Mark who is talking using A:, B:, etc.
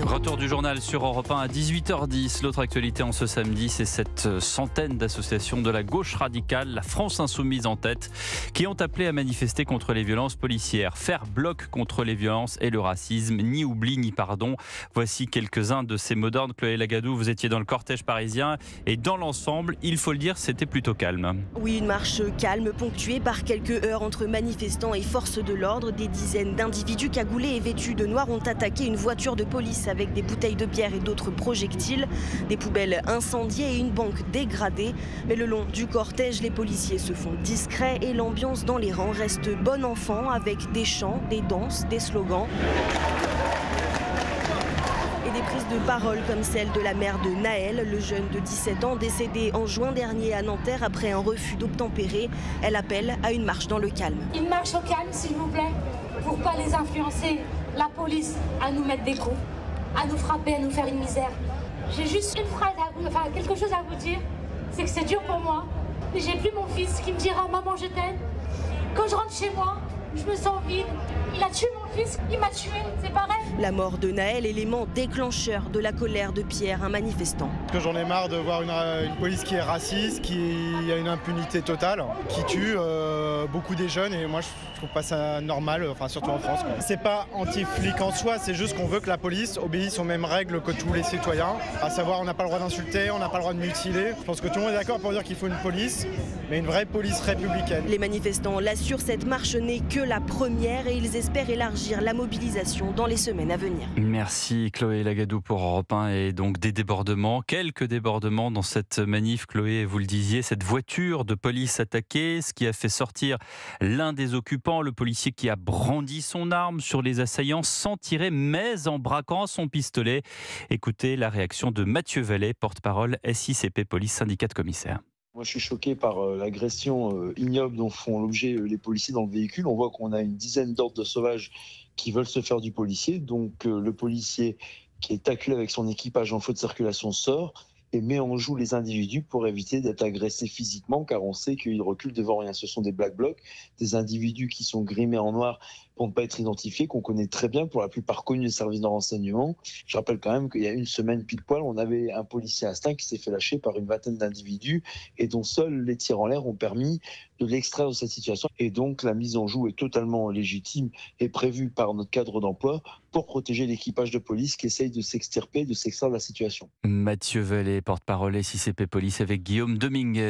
A: Retour du journal sur Europe 1 à 18h10. L'autre actualité en ce samedi, c'est cette centaine d'associations de la gauche radicale, la France Insoumise en tête, qui ont appelé à manifester contre les violences policières. Faire bloc contre les violences et le racisme, ni oubli ni pardon. Voici quelques-uns de ces mots d'ordre. Chloé Lagadou, vous étiez dans le cortège parisien et dans l'ensemble, il faut le dire, c'était plutôt calme.
B: Oui, une marche calme, ponctuée par quelques heurts entre manifestants et forces de l'ordre. Des dizaines d'individus cagoulés et vêtus de noir ont attaqué une voiture de police avec des bouteilles de bière et d'autres projectiles, des poubelles incendiées et une banque dégradée. Mais le long du cortège, les policiers se font discrets et l'ambiance dans les rangs reste bon enfant avec des chants, des danses, des slogans. Et des prises de parole comme celle de la mère de Naël, le jeune de 17 ans décédé en juin dernier à Nanterre après un refus d'obtempérer. Elle appelle à une marche dans le calme.
C: Une marche au calme, s'il vous plaît, pour pas les influencer, la police, à nous mettre des coups, à nous frapper, à nous faire une misère. J'ai juste une phrase, quelque chose à vous dire, c'est que c'est dur pour moi. Mais j'ai plus mon fils qui me dira « Maman, je t'aime ». Quand je rentre chez moi, je me sens vide. Il a tué mon fils, il m'a tué, c'est pareil.
B: La mort de Naël, élément déclencheur de la colère de Pierre, un manifestant.
D: Parce que j'en ai marre de voir une police qui est raciste, qui a une impunité totale, qui tue beaucoup des jeunes et moi je trouve pas ça normal, surtout en France. C'est pas anti-flic en soi, c'est juste qu'on veut que la police obéisse aux mêmes règles que tous les citoyens, à savoir on n'a pas le droit d'insulter, on n'a pas le droit de mutiler. Je pense que tout le monde est d'accord pour dire qu'il faut une police, mais une vraie police républicaine.
B: Les manifestants l'assurent, cette marche n'est que la première et ils espèrent élargir la mobilisation dans les semaines à venir.
A: Merci Chloé Lagadou pour Europe 1 et donc des débordements, quelques débordements dans cette manif. Chloé, vous le disiez, cette voiture de police attaquée, ce qui a fait sortir l'un des occupants, le policier qui a brandi son arme sur les assaillants sans tirer mais en braquant son pistolet. Écoutez la réaction de Mathieu Vallet, porte-parole SICP Police Syndicat de commissaires.
E: Moi, je suis choqué par l'agression ignoble dont font l'objet les policiers dans le véhicule. On voit qu'on a une dizaine d'ordres de sauvages qui veulent se faire du policier. Donc, le policier qui est acculé avec son équipage en feu de circulation sort et met en joue les individus pour éviter d'être agressés physiquement, car on sait qu'ils reculent devant rien. Ce sont des black blocs, des individus qui sont grimés en noir pour ne pas être identifiés, qu'on connaît très bien, pour la plupart connus des services de renseignement. Je rappelle quand même qu'il y a une semaine pile poil, on avait un policier instinct qui s'est fait lâcher par une vingtaine d'individus et dont seuls les tirs en l'air ont permis de l'extraire de cette situation. Et donc la mise en joue est totalement légitime et prévue par notre cadre d'emploi pour protéger l'équipage de police qui essaye de s'extirper, de s'extraire de la situation.
A: Mathieu Vallet, porte-parole SICP Police avec Guillaume Dominguez.